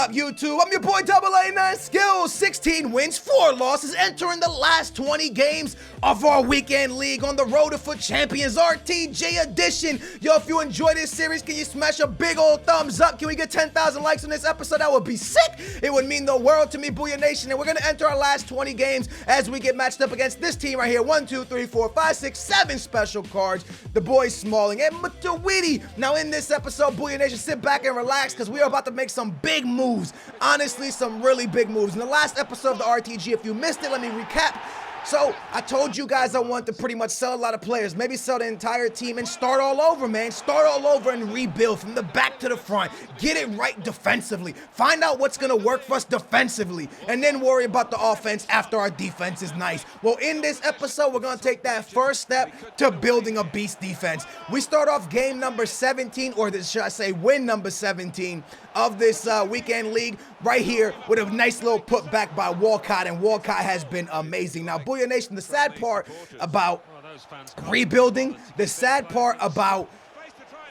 up, YouTube? I'm your boy AA9 Skills. 16 wins, 4 losses, entering the last 20 games of our weekend league on the road to Fut Champions RTJ edition. Yo, if you enjoy this series, can you smash a big old thumbs up? Can we get 10,000 likes on this episode? That would be sick. It would mean the world to me, Booyah Nation. And we're gonna enter our last 20 games as we get matched up against this team right here. 1, 2, 3, 4, 5, 6, 7 special cards. The boys Smalling and Matawiti. Now in this episode, Booyah Nation, sit back and relax because we are about to make some big moves. Honestly, some really big moves. In the last episode of the RTG, if you missed it, let me recap. So, I told you guys I want to pretty much sell a lot of players, maybe sell the entire team and start all over, man. Start all over and rebuild from the back to the front. Get it right defensively. Find out what's going to work for us defensively, and then worry about the offense after our defense is nice. Well, in this episode, we're going to take that first step to building a beast defense. We start off game number 17, or should I say win number 17 of this weekend league right here with a nice little putback by Walcott, and Walcott has been amazing. Now, Booyah Nation, the sad part about rebuilding, the sad part about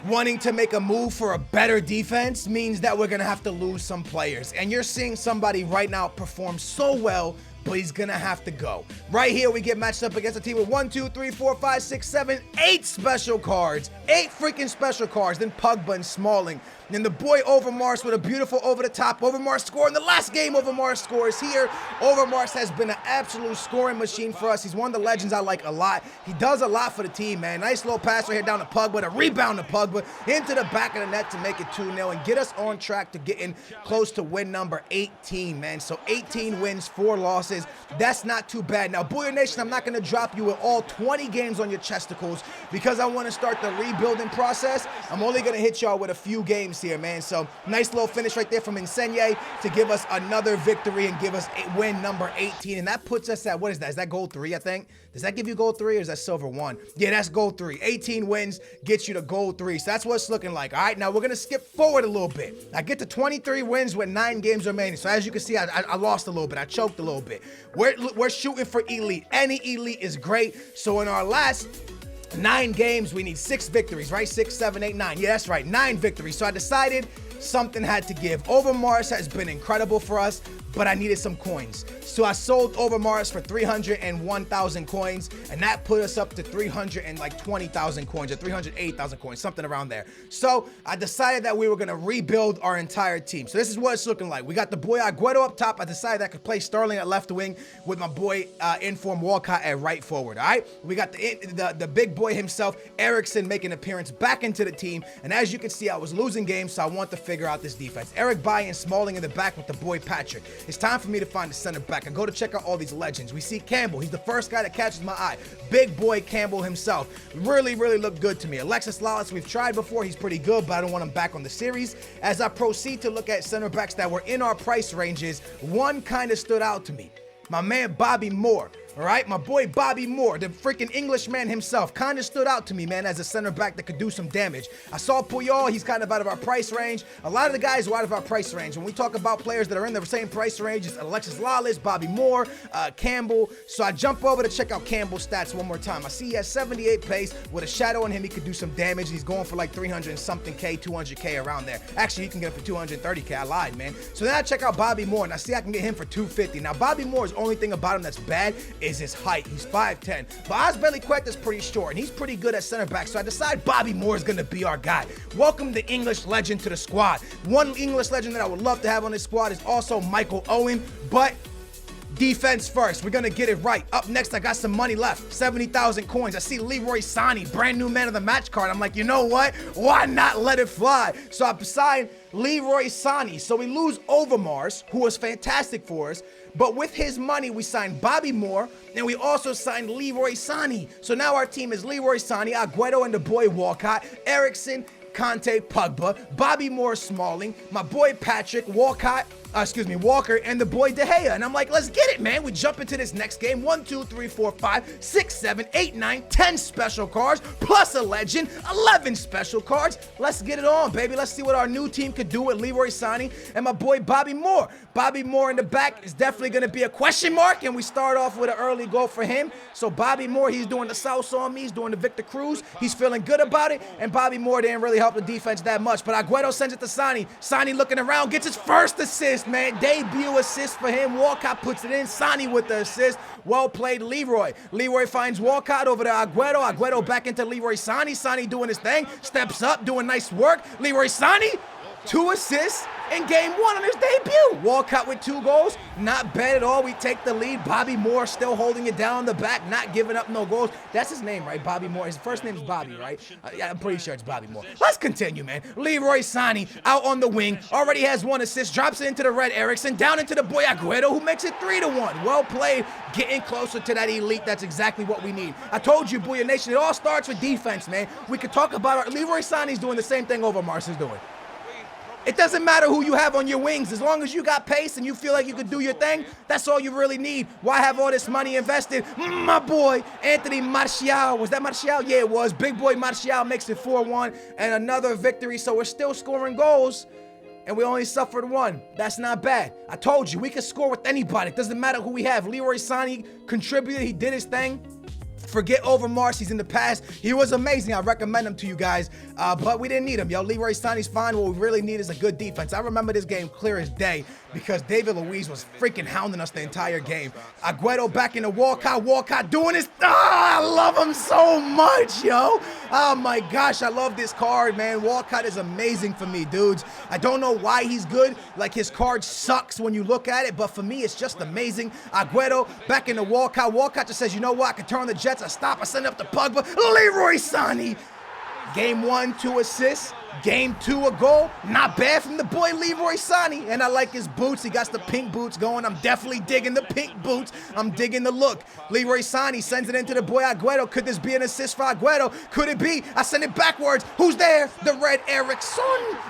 wanting to make a move for a better defense means that we're going to have to lose some players. And you're seeing somebody right now perform so well, but he's gonna have to go. Right here, we get matched up against a team with 1, 2, 3, 4, 5, 6, 7, 8 special cards. 8 freaking special cards. Then Pugba and Smalling. And the boy Overmars with a beautiful over-the-top. Overmars score in the last game. Overmars scores here. Overmars has been an absolute scoring machine for us. He's one of the legends I like a lot. He does a lot for the team, man. Nice little pass right here down to Pugba. A rebound to Pugba into the back of the net to make it 2-0 and get us on track to getting close to win number 18, man. So 18 wins, 4 losses. That's not too bad. Now, Booyah Nation, I'm not going to drop you with all 20 games on your chesticles because I want to start the rebuilding process. I'm only going to hit y'all with a few games here, man. So nice little finish right there from Insenye to give us another victory and give us win number 18. And that puts us at, what is that? Is that gold 3, I think? Does that give you gold 3 or is that silver 1? Yeah, that's gold 3. 18 wins gets you to gold 3. So that's what it's looking like. All right, now we're going to skip forward a little bit. I get to 23 wins with 9 games remaining. So as you can see, I lost a little bit. I choked a little bit. We're shooting for elite. Any elite is great. So in our last 9 games, we need 6 victories, right? 6, 7, 8, 9. Yeah, that's right. 9 victories. So I decided something had to give. Overmars has been incredible for us, but I needed some coins. So I sold Overmars for 301,000 coins, and that put us up to 320,000 coins, or 308,000 coins, something around there. So I decided that we were gonna rebuild our entire team. So this is what it's looking like. We got the boy Aguero up top. I decided I could play Sterling at left wing with my boy Inform Walcott at right forward, all right? We got the big boy himself, Ericsson, making an appearance back into the team. And as you can see, I was losing games, so I want to figure out this defense. Eric Bailly and Smalling in the back with the boy Patrick. It's time for me to find a center back. I go to check out all these legends. We see Campbell. He's the first guy that catches my eye. Big boy Campbell himself. Really, really looked good to me. Alexis Lalas, we've tried before. He's pretty good, but I don't want him back on the series. As I proceed to look at center backs that were in our price ranges, one kind of stood out to me. My man Bobby Moore. All right, my boy Bobby Moore, the freaking Englishman himself, kind of stood out to me, man, as a center back that could do some damage. I saw Puyol, he's kind of out of our price range. A lot of the guys are out of our price range. When we talk about players that are in the same price range, it's Alexis Lalas, Bobby Moore, Campbell. So I jump over to check out Campbell's stats one more time. I see he has 78 pace. With a shadow on him, he could do some damage. He's going for like 300 and something K, 200K around there. Actually, he can get him for 230K. I lied, man. So then I check out Bobby Moore, and I see I can get him for 250. Now, Bobby Moore's only thing about him that's bad is his height. He's 5'10", but Azpilicueta's pretty short, and he's pretty good at center back, so I decide Bobby Moore is going to be our guy. Welcome the English legend to the squad. One English legend that I would love to have on this squad is also Michael Owen, but defense first. We're going to get it right. Up next, I got some money left. 70,000 coins. I see Leroy Sané, brand new man of the match card. I'm like, you know what? Why not let it fly? So I signed Leroy Sané. So we lose Overmars, who was fantastic for us. But with his money, we signed Bobby Moore, and we also signed Leroy Sané. So now our team is Leroy Sané, Aguero and the boy Walcott, Ericsson, Conte, Pugba, Bobby Moore, Smalling, my boy Patrick, Walcott, Walker and the boy De Gea. And I'm like, let's get it, man. We jump into this next game. 1, 2, 3, 4, 5, 6, 7, 8, 9, 10 special cards, plus a legend, 11 special cards. Let's get it on, baby. Let's see what our new team could do with Leroy Sané and my boy Bobby Moore. Bobby Moore in the back is definitely going to be a question mark, and we start off with an early goal for him. So Bobby Moore, he's doing the South on me. He's doing the Victor Cruz. He's feeling good about it, and Bobby Moore didn't really help the defense that much. But Agüero sends it to Sané. Sané looking around, gets his first assist, man. Debut assist for him. Walcott puts it in. Sané with the assist. Well played, Leroy. Leroy finds Walcott over to Agüero. Agüero back into Leroy Sané. Sané doing his thing. Steps up, doing nice work. Leroy Sané, 2 assists in game 1 on his debut. Walcott with 2 goals. Not bad at all. We take the lead. Bobby Moore still holding it down the back, not giving up no goals. That's his name, right? Bobby Moore. His first name is Bobby, right? Yeah, I'm pretty sure it's Bobby Moore. Let's continue, man. Leroy Sané out on the wing. Already has 1 assist. Drops it into the Red Erickson. Down into the boy Agüero, who makes it 3-1. Well played. Getting closer to that elite. That's exactly what we need. I told you, Booyah Nation, it all starts with defense, man. We could talk about our Leroy Sané's doing the same thing Overmars is doing. It doesn't matter who you have on your wings. As long as you got pace and you feel like you can do your thing, that's all you really need. Why have all this money invested? My boy, Anthony Martial. Was that Martial? Yeah, it was. Big boy Martial makes it 4-1 and another victory. So we're still scoring goals, and we only suffered 1. That's not bad. I told you, we can score with anybody. It doesn't matter who we have. Leroy Sané contributed. He did his thing. Forget Overmars, he's in the past. He was amazing. I recommend him to you guys, but we didn't need him, yo. Leroy Sané's fine. What we really need is a good defense. I remember this game clear as day because David Luiz was freaking hounding us the entire game. Agüero back in the Walcott. Walcott doing his... I love him so much, yo. Oh, my gosh. I love this card, man. Walcott is amazing for me, dudes. I don't know why he's good. Like, his card sucks when you look at it, but for me, it's just amazing. Agüero back in the Walcott. Walcott just says, you know what? I can turn the Jets. I stop. I send it up to Pogba. Leroy Sané. Game 1, 2 assists. Game 2, a goal. Not bad from the boy Leroy Sané. And I like his boots. He got the pink boots going. I'm definitely digging the pink boots. I'm digging the look. Leroy Sané sends it into the boy Agüero. Could this be an assist for Agüero? Could it be? I send it backwards. Who's there? The Red Erickson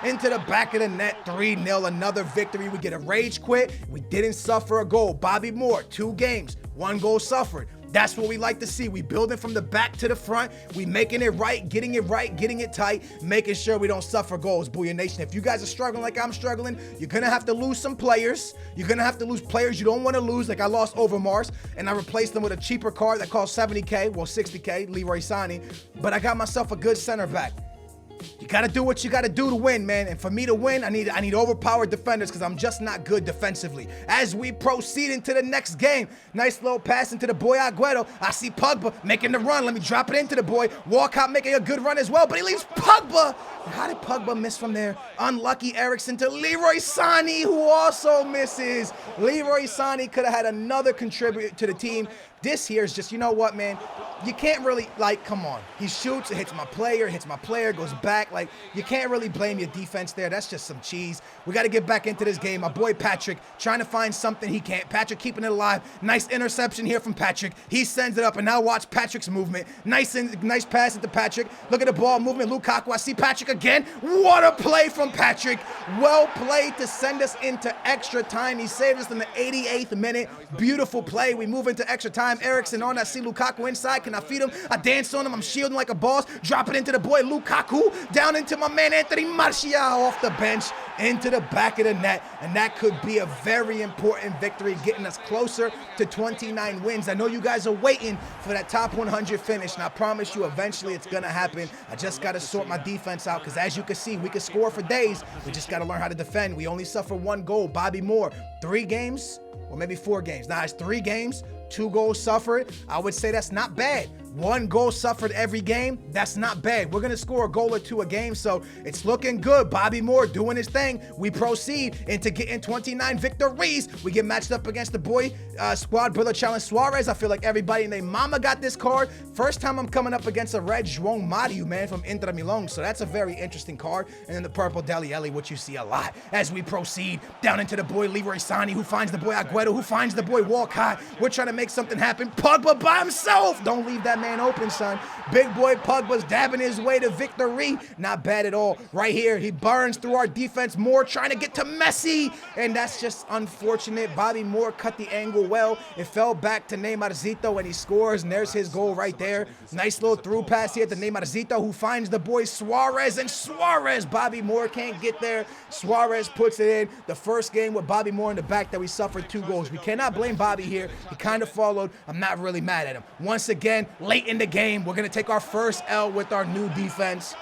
into the back of the net. 3-0. Another victory. We get a rage quit. We didn't suffer a goal. Bobby Moore, 2 games. 1 goal suffered. That's what we like to see. We building from the back to the front. We making it right, getting it tight, making sure we don't suffer goals, Booyah Nation. If you guys are struggling like I'm struggling, you're going to have to lose some players. You're going to have to lose players you don't want to lose, like I lost Overmars, and I replaced them with a cheaper card that cost 70K, well, 60K, Leroy Sané. But I got myself a good center back. You got to do what you got to do to win, man. And for me to win, I need overpowered defenders because I'm just not good defensively. As we proceed into the next game, nice little pass into the boy Agüero. I see Pogba making the run. Let me drop it into the boy. Walcott making a good run as well, but he leaves Pogba. How did Pogba miss from there? Unlucky Erickson to Leroy Sané, who also misses. Leroy Sané could have had another contributor to the team. This here is just, you know what, man? You can't really, like, come on. He shoots, it hits my player, goes back. Like, you can't really blame your defense there. That's just some cheese. We got to get back into this game. My boy Patrick trying to find something he can't. Patrick keeping it alive. Nice interception here from Patrick. He sends it up, and now watch Patrick's movement. Nice pass into Patrick. Look at the ball movement. Lukaku, I see Patrick again. What a play from Patrick. Well played to send us into extra time. He saved us in the 88th minute. Beautiful play. We move into extra time. Erickson on. I see Lukaku inside. Can I feed him? I dance on him. I'm shielding like a boss. Drop it into the boy Lukaku. Down into my man Anthony Martial off the bench into the back of the net. And that could be a very important victory, getting us closer to 29 wins. I know you guys are waiting for that top 100 finish, and I promise you eventually it's going to happen. I just got to sort my defense out because, as you can see, we can score for days. We just got to learn how to defend. We only suffer 1 goal. Bobby Moore, 3 games, or maybe 4 games. Now, it's 3 games. 2 goals suffered. I would say that's not bad. 1 goal suffered every game. That's not bad. We're going to score a goal or 2 a game, so it's looking good. Bobby Moore doing his thing. We proceed into getting 29 victories. We get matched up against the boy squad brother challenge Suarez. I feel like everybody and their mama got this card. First time I'm coming up against a red João Mario, man, from Inter Milan, so that's a very interesting card. And then the purple Dele Alli, which you see a lot as we proceed down into the boy Leroy Sané, who finds the boy Agüero, who finds the boy Walcott. We're trying to make something happen. Pogba by himself. Don't leave that man man open, son. Big boy Pogba's dabbing his way to victory. Not bad at all. Right here, he burns through our defense. Moore trying to get to Messi, and that's just unfortunate. Bobby Moore cut the angle well. It fell back to Neymarzito, and he scores, and there's his goal right there. Nice little through pass here to Neymarzito, who finds the boy Suarez, and Suarez, Bobby Moore can't get there. Suarez puts it in. The first game with Bobby Moore in the back that we suffered 2 goals. We cannot blame Bobby here. He kind of followed. I'm not really mad at him. Once again, late in the game, we're going to take our first L with our new defense.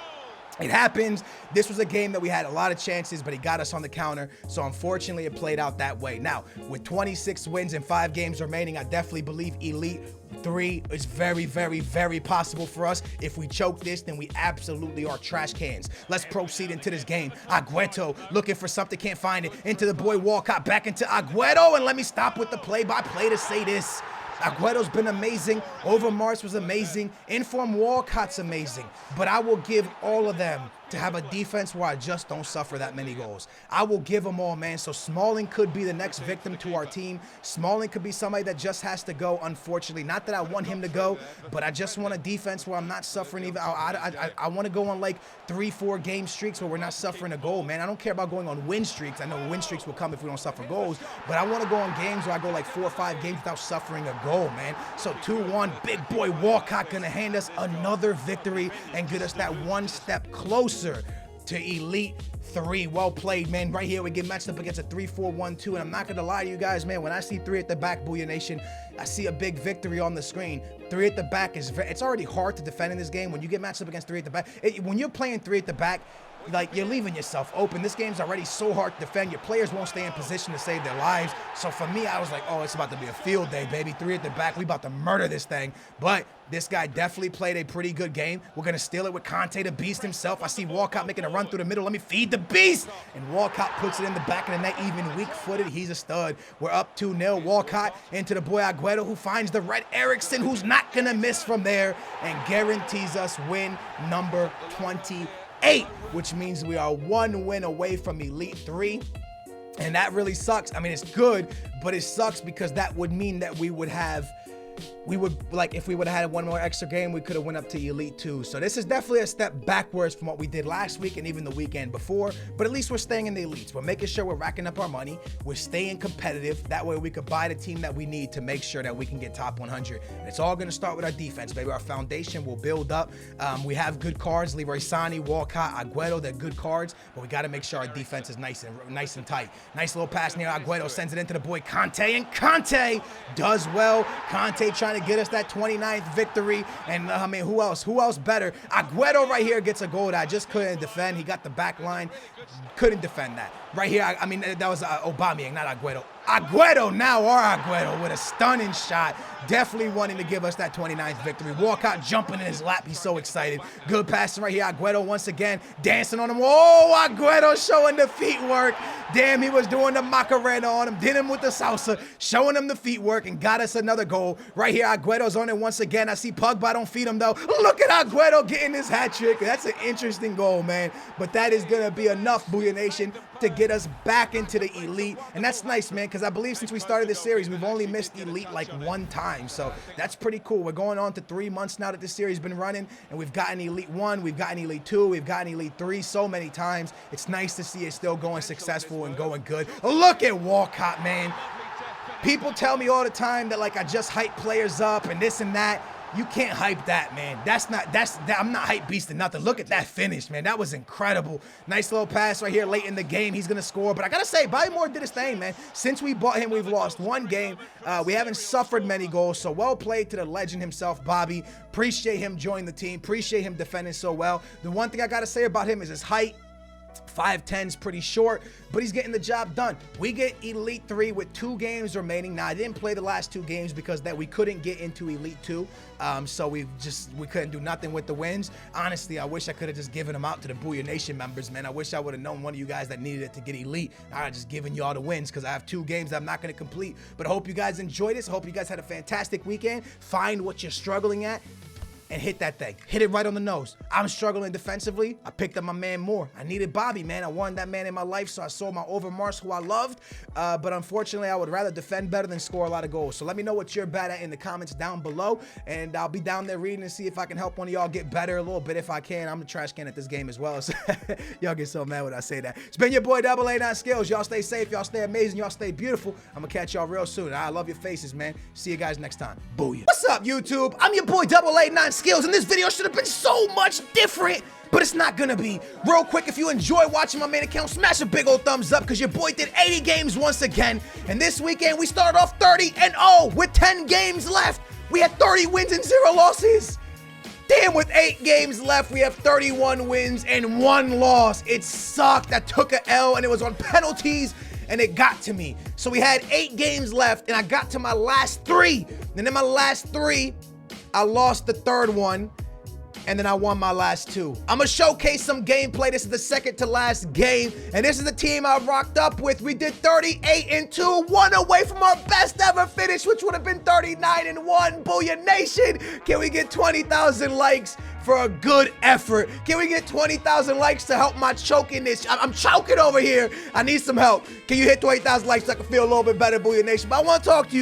It happens. This was a game that we had a lot of chances, but he got us on the counter. So unfortunately, it played out that way. Now, with 26 wins and 5 games remaining, I definitely believe Elite 3 is very, very, very possible for us. If we choke this, then we absolutely are trash cans. Let's proceed into this game. Agüero looking for something, can't find it. Into the boy Walcott, back into Agüero, and let me stop with the play-by-play to say this. Agüero's been amazing. Overmars was amazing. Inform Walcott's amazing. But I will give all of them to have a defense where I just don't suffer that many goals. I will give them all, man. So Smalling could be the next victim to our team. Smalling could be somebody that just has to go, unfortunately. Not that I want him to go, but I just want a defense where I'm not suffering even. I want to go on like 3-4 game streaks where we're not suffering a goal, man. I don't care about going on win streaks. I know win streaks will come if we don't suffer goals, but I want to go on games where I go like 4 or 5 games without suffering a goal, man. So 2-1, big boy Walcott gonna hand us another victory and get us that one step closer to Elite 3. Well played, man. Right here, we get matched up against a 3-4-1-2, and I'm not gonna lie to you guys, man. When I see 3 at the back, Booyah Nation, I see a big victory on the screen. 3 at the back is it's already hard to defend in this game. When you get matched up against 3 at the back, when you're playing 3 at the back, like, you're leaving yourself open. This game's already so hard to defend. Your players won't stay in position to save their lives. So for me, I was like, oh, it's about to be a field day, baby. 3 at the back. We about to murder this thing. But this guy definitely played a pretty good game. We're going to steal it with Conte, the beast himself. I see Walcott making a run through the middle. Let me feed the beast. And Walcott puts it in the back of the net, even weak-footed. He's a stud. We're up 2-0. Walcott into the boy Agüero, who finds the red Eriksson, who's not going to miss from there and guarantees us win number 28, which means we are 1 win away from Elite 3. And that really sucks. I mean, it's good, but it sucks because that would mean that we would, if we would have had 1 more extra game, we could have went up to Elite 2. So this is definitely a step backwards from what we did last week and even the weekend before, but at least we're staying in the elites. We're making sure we're racking up our money. We're staying competitive. That way we could buy the team that we need to make sure that we can get top 100. And it's all going to start with our defense, baby. Our foundation will build up. We have good cards. Leroy Sané, Walcott, Agüero, they're good cards, but we got to make sure our defense is nice and tight. Nice little pass near Agüero, sends it into the boy Conte, and Conte does well. Conte trying to get us that 29th victory, and I mean, who else better? Agüero right here gets a goal that I just couldn't defend. He got the back line, couldn't defend that. Right here, I mean, that was Aubameyang, not Agüero. Agüero, now our Agüero with a stunning shot, definitely wanting to give us that 29th victory. Walcott jumping in his lap, he's so excited. Good passing right here, Agüero once again, dancing on him. Oh, Agüero showing the feet work. Damn, he was doing the Macarena on him, did him with the salsa, showing him the feet work, and got us another goal. Right here, Agüero's on it once again. I see Pogba, don't feed him though. Look at Agüero getting his hat trick. That's an interesting goal, man. But that is going to be enough, Booyah Nation, to get us back into the elite. And that's nice, man, because I believe since we started this series, we've only missed elite like 1 time. So that's pretty cool. We're going on to 3 months now that this series has been running, and we've gotten Elite 1, we've gotten Elite 2, we've gotten Elite 3 so many times. It's nice to see it still going successful and going good. Look at Walcott, man. People tell me all the time that, like, I just hype players up and this and that. You can't hype that, man. I'm not hype beasting nothing. Look at that finish, man. That was incredible. Nice little pass right here late in the game. He's going to score. But I got to say, Bobby Moore did his thing, man. Since we bought him, we've lost 1 game. We haven't suffered many goals. So well played to the legend himself, Bobby. Appreciate him joining the team. Appreciate him defending so well. The one thing I got to say about him is his height. 5'10's pretty short, but he's getting the job done. We get Elite 3 with 2 games remaining. Now, I didn't play the last 2 games because that we couldn't get into Elite 2, so we couldn't do nothing with the wins. Honestly, I wish I could have just given them out to the Booyah Nation members, man. I wish I would have known one of you guys that needed it to get Elite. I would have just given you all the wins because I have 2 games that I'm not going to complete. But I hope you guys enjoyed this. I hope you guys had a fantastic weekend. Find what you're struggling at. and hit that thing. Hit it right on the nose. I'm struggling defensively. I picked up my man Moore. I needed Bobby, man. I wanted that man in my life, so I sold my Overmars, who I loved. But unfortunately, I would rather defend better than score a lot of goals. So let me know what you're bad at in the comments down below, and I'll be down there reading and see if I can help one of y'all get better a little bit if I can. I'm the trash can at this game as well, so y'all get so mad when I say that. It's been your boy Double A9 Skills. Y'all stay safe. Y'all stay amazing. Y'all stay beautiful. I'm gonna catch y'all real soon. I love your faces, man. See you guys next time. Booyah. What's up, YouTube? I'm your boy Double A9 Skills, and this video should have been so much different, but it's not gonna be. Real quick, if you enjoy watching my main account, smash a big old thumbs up, because your boy did 80 games once again. And this weekend, we started off 30-0 with 10 games left. We had 30 wins and 0 losses. Damn, with 8 games left, we have 31 wins and 1 loss. It sucked. I took a L, and it was on penalties, and it got to me. So we had 8 games left, and I got to my last 3. And in my last 3, I lost the 3rd one, and then I won my last 2. I'm gonna showcase some gameplay. This is the second to last game, and this is the team I rocked up with. We did 38-2, 1 away from our best ever finish, which would have been 39-1. Booyah Nation! Can we get 20,000 likes for a good effort? Can we get 20,000 likes to help my choking this? I'm choking over here. I need some help. Can you hit 20,000 likes so I can feel a little bit better, Booyah Nation? But I want to talk to you.